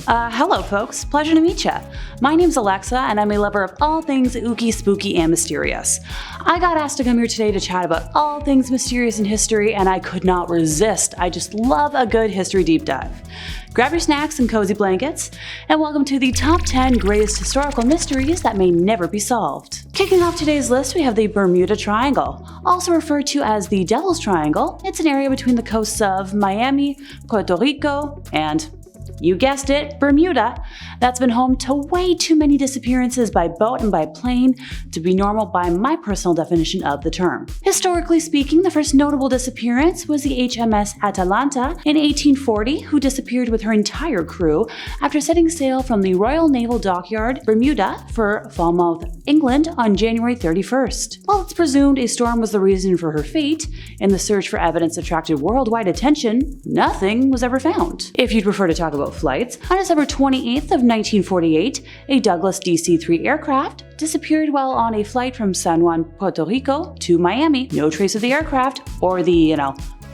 Hello folks, pleasure to meet ya. My name's Alexa and I'm a lover of all things ooky, spooky, and mysterious. I got asked to come here today to chat about all things mysterious in history and I could not resist. I just love a good history deep dive. Grab your snacks and cozy blankets, and welcome to the top 10 greatest historical mysteries that may never be solved. Kicking off today's list, we have the Bermuda Triangle, also referred to as the Devil's Triangle. It's an area between the coasts of Miami, Puerto Rico, and you guessed it, Bermuda. That's been home to way too many disappearances by boat and by plane to be normal by my personal definition of the term. Historically speaking, the first notable disappearance was the HMS Atalanta in 1840, who disappeared with her entire crew after setting sail from the Royal Naval Dockyard, Bermuda, for Falmouth, England on January 31st. While it's presumed a storm was the reason for her fate, and the search for evidence attracted worldwide attention, nothing was ever found. If you'd prefer to talk about flights, on December 28th of 1948, a Douglas DC-3 aircraft disappeared while on a flight from San Juan, Puerto Rico to Miami. No trace of the aircraft or the,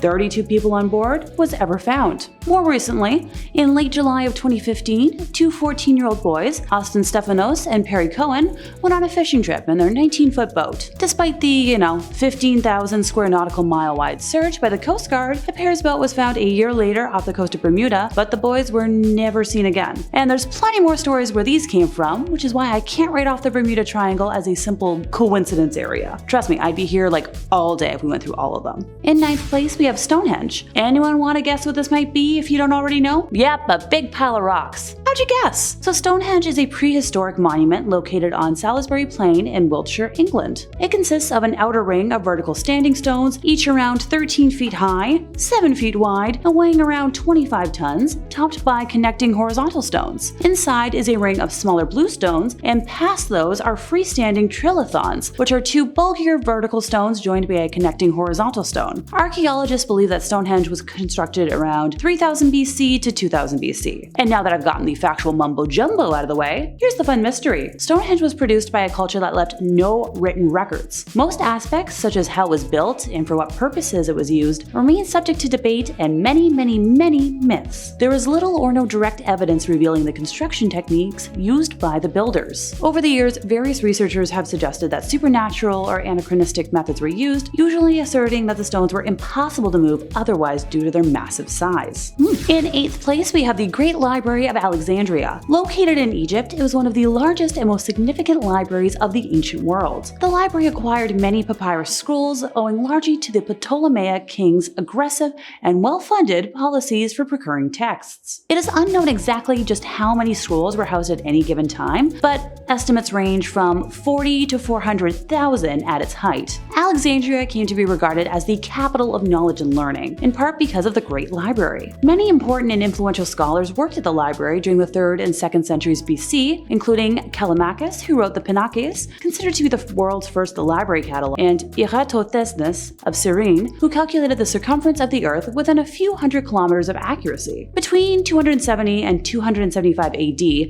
32 people on board was ever found. More recently, in late July of 2015, two 14-year-old boys, Austin Stephanos and Perry Cohen, went on a fishing trip in their 19-foot boat. Despite the, 15,000 square nautical mile wide search by the Coast Guard, the pair's boat was found a year later off the coast of Bermuda, but the boys were never seen again. And there's plenty more stories where these came from, which is why I can't write off the Bermuda Triangle as a simple coincidence area. Trust me, I'd be here all day if we went through all of them. In ninth place, we have Stonehenge. Anyone want to guess what this might be if you don't already know? Yep, a big pile of rocks. How'd you guess? So Stonehenge is a prehistoric monument located on Salisbury Plain in Wiltshire, England. It consists of an outer ring of vertical standing stones, each around 13 feet high, 7 feet wide, and weighing around 25 tons, topped by connecting horizontal stones. Inside is a ring of smaller blue stones, and past those are freestanding trilithons, which are two bulkier vertical stones joined by a connecting horizontal stone. Archaeologists believe that Stonehenge was constructed around 3000 BC to 2000 BC. And now that I've gotten the factual mumbo-jumbo out of the way, here's the fun mystery. Stonehenge was produced by a culture that left no written records. Most aspects, such as how it was built and for what purposes it was used, remain subject to debate and many myths. There is little or no direct evidence revealing the construction techniques used by the builders. Over the years, various researchers have suggested that supernatural or anachronistic methods were used, usually asserting that the stones were impossible to move otherwise due to their massive size. In 8th place, we have the Great Library of Alexandria. Located in Egypt, it was one of the largest and most significant libraries of the ancient world. The library acquired many papyrus scrolls, owing largely to the Ptolemaic king's aggressive and well-funded policies for procuring texts. It is unknown exactly just how many scrolls were housed at any given time, but estimates range from 40 to 400,000 at its height. Alexandria came to be regarded as the capital of knowledge and learning, in part because of the Great Library. Many important and influential scholars worked at the library during the 3rd and 2nd centuries BC, including Callimachus, who wrote the Pinakes, considered to be the world's first library catalog, and Eratosthenes of Cyrene, who calculated the circumference of the Earth within a few hundred kilometers of accuracy. Between 270 and 275 AD,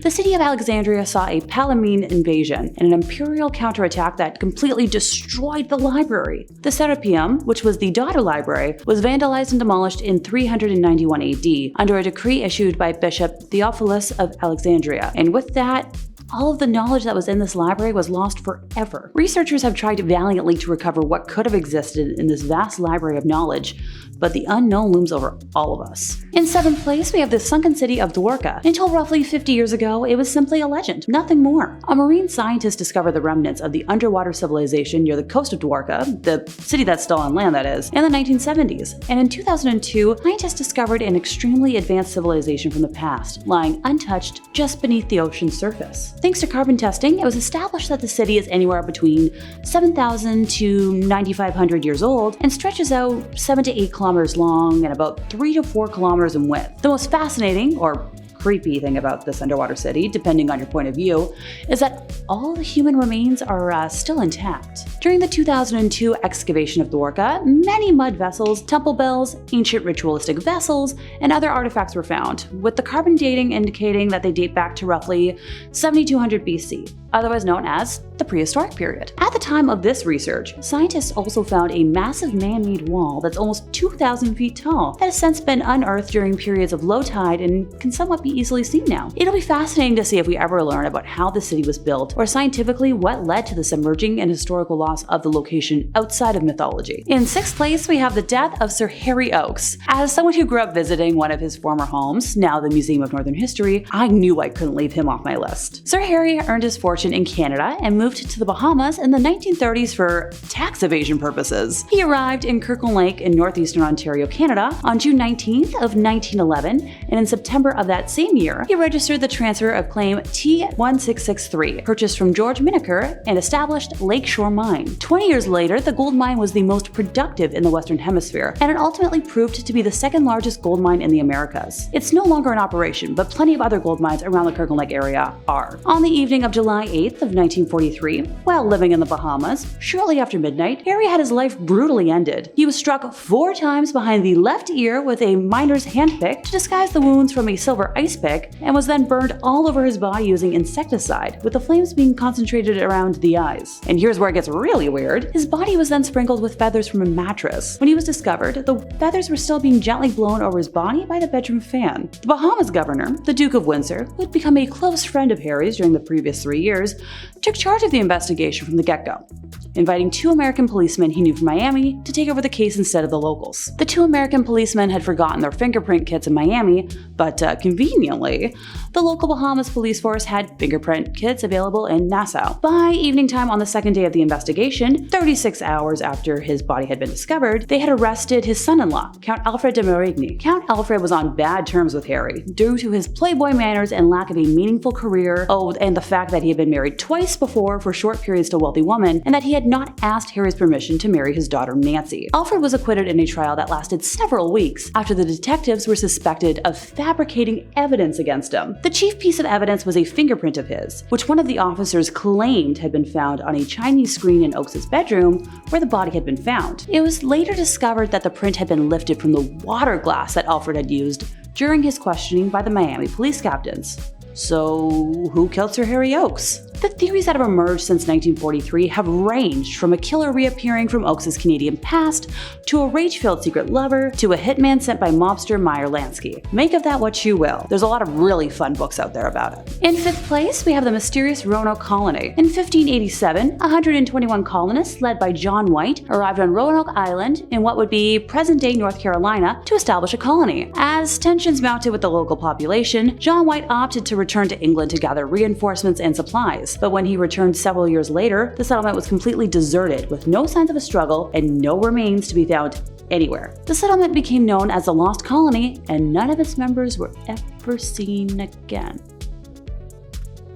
the city of Alexandria saw a Ptolemaic invasion and an imperial counterattack that completely destroyed the library. The Serapeum, which was the daughter library, was vandalized and demolished in 391 AD under a decree issued by Bishop Theophilus of Alexandria, and with that, all of the knowledge that was in this library was lost forever. Researchers have tried valiantly to recover what could have existed in this vast library of knowledge, but the unknown looms over all of us. In 7th place, we have the sunken city of Dwarka. Until roughly 50 years ago, it was simply a legend, nothing more. A marine scientist discovered the remnants of the underwater civilization near the coast of Dwarka, the city that's still on land that is, in the 1970s. And in 2002, scientists discovered an extremely advanced civilization from the past, lying untouched just beneath the ocean's surface. Thanks to carbon testing, it was established that the city is anywhere between 7,000 to 9,500 years old and stretches out 7 to 8 kilometers long and about 3 to 4 kilometers in width. The most fascinating, or creepy thing about this underwater city, depending on your point of view, is that all the human remains are still intact. During the 2002 excavation of Dwarka, many mud vessels, temple bells, ancient ritualistic vessels, and other artifacts were found, with the carbon dating indicating that they date back to roughly 7200 BC. otherwise known as the prehistoric period. At the time of this research, scientists also found a massive man-made wall that's almost 2,000 feet tall that has since been unearthed during periods of low tide and can somewhat be easily seen now. It'll be fascinating to see if we ever learn about how the city was built or scientifically what led to the submerging and historical loss of the location outside of mythology. In sixth place, we have the death of Sir Harry Oakes. As someone who grew up visiting one of his former homes, now the Museum of Northern History, I knew I couldn't leave him off my list. Sir Harry earned his fortune in Canada and moved to the Bahamas in the 1930s for tax evasion purposes. He arrived in Kirkland Lake in northeastern Ontario, Canada on June 19th of 1911, and in September of that same year, he registered the transfer of claim T1663, purchased from George Miniker and established Lakeshore Mine. 20 years later, the gold mine was the most productive in the Western Hemisphere, and it ultimately proved to be the second largest gold mine in the Americas. It's no longer in operation, but plenty of other gold mines around the Kirkland Lake area are. On the evening of July 8th of 1943, while living in the Bahamas, shortly after midnight, Harry had his life brutally ended. He was struck 4 times behind the left ear with a miner's handpick to disguise the wounds from a silver ice pick, and was then burned all over his body using insecticide, with the flames being concentrated around the eyes. And here's where it gets really weird. His body was then sprinkled with feathers from a mattress. When he was discovered, the feathers were still being gently blown over his body by the bedroom fan. The Bahamas governor, the Duke of Windsor, who had become a close friend of Harry's during the previous 3 years, took charge of the investigation from the get-go, inviting 2 American policemen he knew from Miami to take over the case instead of the locals. The 2 American policemen had forgotten their fingerprint kits in Miami, but conveniently, the local Bahamas police force had fingerprint kits available in Nassau. By evening time on the second day of the investigation, 36 hours after his body had been discovered, they had arrested his son-in-law, Count Alfred de Marigny. Count Alfred was on bad terms with Harry due to his playboy manners and lack of a meaningful career, and the fact that he had been married twice before for short periods to a wealthy woman, and that he had not asked Harry's permission to marry his daughter Nancy. Alfred was acquitted in a trial that lasted several weeks after the detectives were suspected of fabricating evidence against him. The chief piece of evidence was a fingerprint of his, which one of the officers claimed had been found on a Chinese screen in Oakes' bedroom where the body had been found. It was later discovered that the print had been lifted from the water glass that Alfred had used during his questioning by the Miami police captains. So, who killed Sir Harry Oakes? The theories that have emerged since 1943 have ranged from a killer reappearing from Oakes' Canadian past, to a rage-filled secret lover, to a hitman sent by mobster Meyer Lansky. Make of that what you will. There's a lot of really fun books out there about it. In 5th place, we have the mysterious Roanoke Colony. In 1587, 121 colonists led by John White arrived on Roanoke Island in what would be present-day North Carolina to establish a colony. As tensions mounted with the local population, John White opted to return to England to gather reinforcements and supplies. But when he returned several years later, the settlement was completely deserted, with no signs of a struggle and no remains to be found anywhere. The settlement became known as the Lost Colony, and none of its members were ever seen again.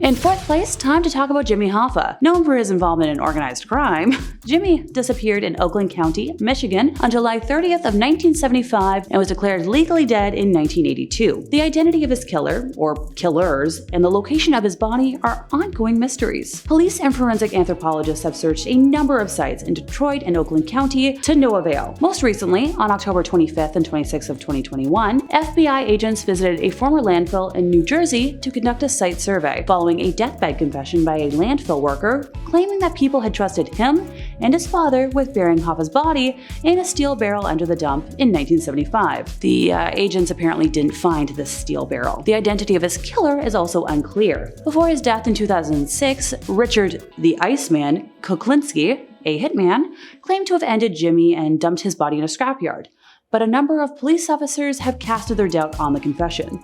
In 4th place, time to talk about Jimmy Hoffa. Known for his involvement in organized crime, Jimmy disappeared in Oakland County, Michigan on July 30th of 1975 and was declared legally dead in 1982. The identity of his killer, or killers, and the location of his body are ongoing mysteries. Police and forensic anthropologists have searched a number of sites in Detroit and Oakland County to no avail. Most recently, on October 25th and 26th of 2021, FBI agents visited a former landfill in New Jersey to conduct a site survey, following a deathbed confession by a landfill worker claiming that people had trusted him and his father with burying Hoffa's body in a steel barrel under the dump in 1975. The agents apparently didn't find this steel barrel. The identity of his killer is also unclear. Before his death in 2006, Richard the Iceman Kuklinski, a hitman, claimed to have ended Jimmy and dumped his body in a scrapyard, but a number of police officers have casted their doubt on the confession.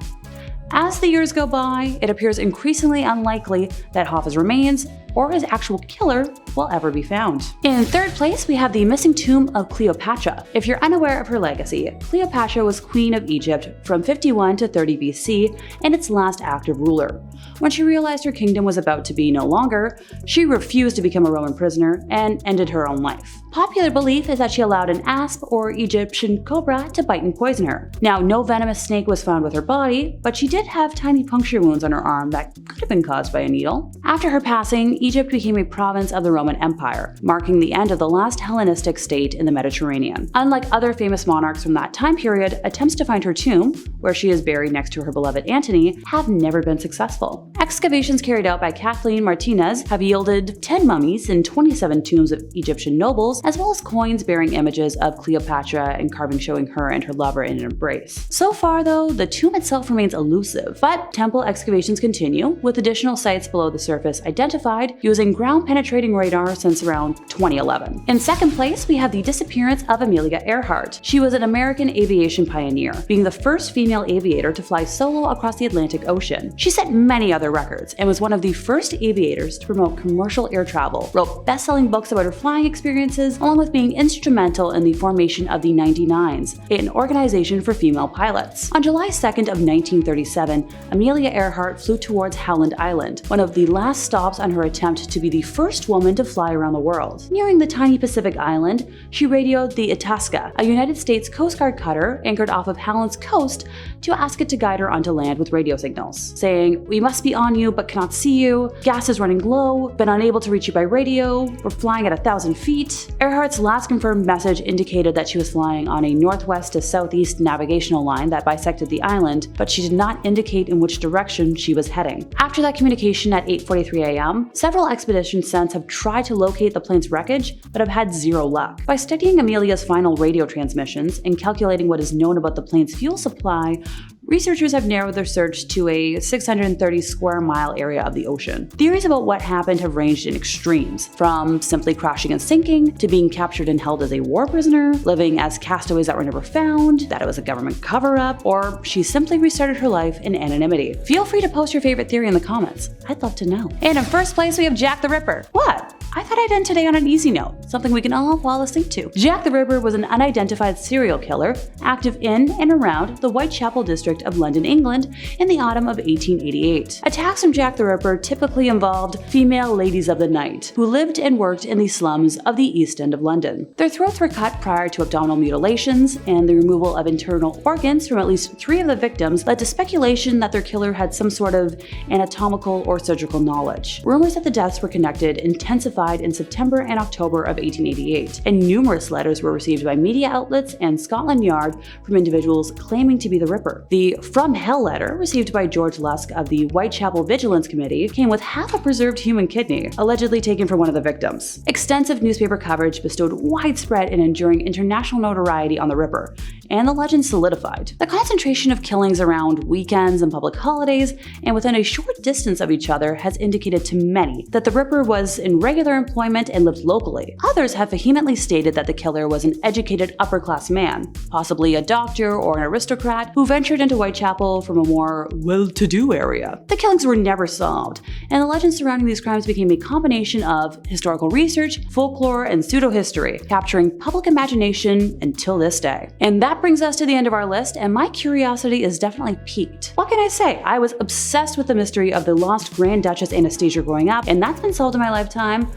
As the years go by, it appears increasingly unlikely that Hoffa's remains or his actual killer will ever be found. In 3rd place, we have the missing tomb of Cleopatra. If you're unaware of her legacy, Cleopatra was queen of Egypt from 51 to 30 BC and its last active ruler. When she realized her kingdom was about to be no longer, she refused to become a Roman prisoner and ended her own life. Popular belief is that she allowed an asp or Egyptian cobra to bite and poison her. Now, no venomous snake was found with her body, but she did have tiny puncture wounds on her arm that could have been caused by a needle. After her passing, Egypt became a province of the Roman Empire, marking the end of the last Hellenistic state in the Mediterranean. Unlike other famous monarchs from that time period, attempts to find her tomb, where she is buried next to her beloved Antony, have never been successful. Excavations carried out by Kathleen Martinez have yielded 10 mummies and 27 tombs of Egyptian nobles, as well as coins bearing images of Cleopatra and carvings showing her and her lover in an embrace. So far though, the tomb itself remains elusive, but temple excavations continue, with additional sites below the surface identified using ground-penetrating radar since around 2011. In second place, we have the disappearance of Emelia Earhart. She was an American aviation pioneer, being the first female aviator to fly solo across the Atlantic Ocean. She set many other records and was one of the first aviators to promote commercial air travel, wrote best-selling books about her flying experiences, along with being instrumental in the formation of the 99s, an organization for female pilots. On July 2nd of 1937, Emelia Earhart flew towards Howland Island, one of the last stops on her attempt to be the first woman to fly around the world. Nearing the tiny Pacific island, she radioed the Itasca, a United States Coast Guard cutter anchored off of Howland's coast, to ask it to guide her onto land with radio signals, saying, "We must be on you but cannot see you, gas is running low, been unable to reach you by radio, we're flying at 1,000 feet. Earhart's last confirmed message indicated that she was flying on a northwest to southeast navigational line that bisected the island, but she did not indicate in which direction she was heading. After that communication at 8:43 a.m., several expedition since have tried to locate the plane's wreckage, but have had zero luck. By studying Emelia's final radio transmissions and calculating what is known about the plane's fuel supply, researchers have narrowed their search to a 630 square mile area of the ocean. Theories about what happened have ranged in extremes, from simply crashing and sinking, to being captured and held as a war prisoner, living as castaways that were never found, that it was a government cover-up, or she simply restarted her life in anonymity. Feel free to post your favorite theory in the comments. I'd love to know. And in first place, we have Jack the Ripper. What? I thought I'd end today on an easy note, something we can all fall asleep to. Jack the Ripper was an unidentified serial killer active in and around the Whitechapel district of London, England in the autumn of 1888. Attacks from Jack the Ripper typically involved female ladies of the night who lived and worked in the slums of the East End of London. Their throats were cut prior to abdominal mutilations, and the removal of internal organs from at least 3 of the victims led to speculation that their killer had some sort of anatomical or surgical knowledge. Rumors that the deaths were connected intensified in September and October of 1888, and numerous letters were received by media outlets and Scotland Yard from individuals claiming to be the Ripper. The From Hell letter, received by George Lusk of the Whitechapel Vigilance Committee, came with half a preserved human kidney, allegedly taken from one of the victims. Extensive newspaper coverage bestowed widespread and enduring international notoriety on the Ripper, and the legend solidified. The concentration of killings around weekends and public holidays, and within a short distance of each other, has indicated to many that the Ripper was in regular employment and lived locally. Others have vehemently stated that the killer was an educated upper-class man, possibly a doctor or an aristocrat, who ventured into Whitechapel from a more well-to-do area. The killings were never solved, and the legends surrounding these crimes became a combination of historical research, folklore, and pseudo-history, capturing public imagination until this day. And that brings us to the end of our list, and my curiosity is definitely piqued. What can I say? I was obsessed with the mystery of the lost Grand Duchess Anastasia growing up, and that's been solved in my lifetime.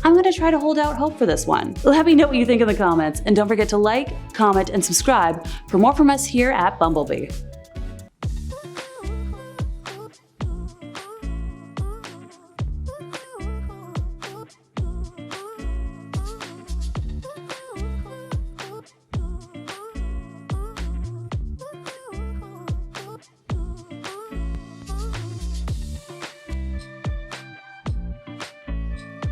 I'm gonna try to hold out hope for this one. Let me know what you think in the comments, and don't forget to like, comment, and subscribe for more from us here at Bumblebee.